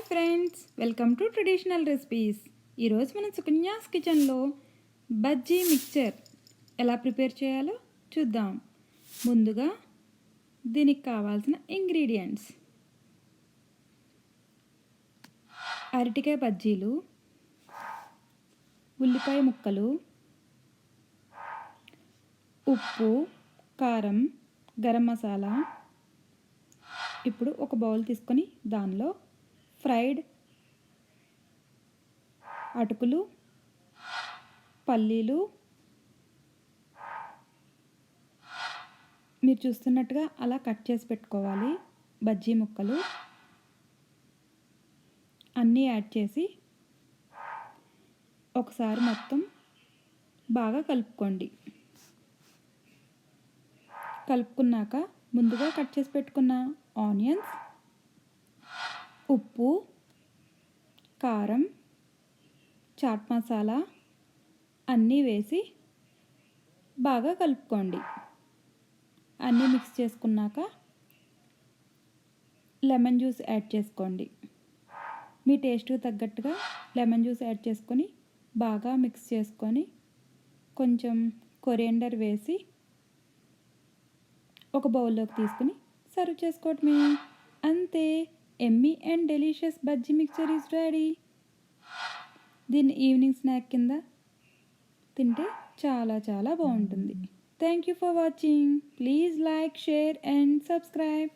Friends, welcome to traditional recipes. ఈరోజు మనం సుకన్యాస్ కిచెన్లో బజ్జీ మిక్చర్ ఎలా ప్రిపేర్ చేయాలో చూద్దాం. ముందుగా దీనికి కావాల్సిన ఇంగ్రీడియంట్స్: అరటికాయ బజ్జీలు, ఉల్లిపాయ ముక్కలు, ఉప్పు, కారం, గరం మసాలా. ఇప్పుడు ఒక బౌల్ తీసుకొని దానిలో ఫ్రైడ్ అటుకులు, పల్లీలు, మీరు చూస్తున్నట్టుగా అలా కట్ చేసి పెట్టుకోవాలి. బజ్జీ ముక్కలు అన్నీ యాడ్ చేసి ఒకసారి మొత్తం బాగా కలుపుకోండి. కలుపుకున్నాక ముందుగా కట్ చేసి పెట్టుకున్న ఆనియన్స్, ఉప్పు, కారం, చాట్ మసాలా అన్నీ వేసి బాగా కలుపుకోండి. అన్నీ మిక్స్ చేసుకున్నాక లెమన్ జ్యూస్ యాడ్ చేసుకోండి. మీ టేస్ట్కి తగ్గట్టుగా లెమన్ జ్యూస్ యాడ్ చేసుకొని బాగా మిక్స్ చేసుకొని కొంచెం కొరియండర్ వేసి ఒక బౌల్లోకి తీసుకుని సర్వ్ చేసుకోవటమే. అంతే, Emmy and delicious bajji mixture is ready. దీన్ని ఈవినింగ్ స్నాక్ కింద తింటే చాలా చాలా బాగుంటుంది. Thank you for watching. Please like, share and subscribe.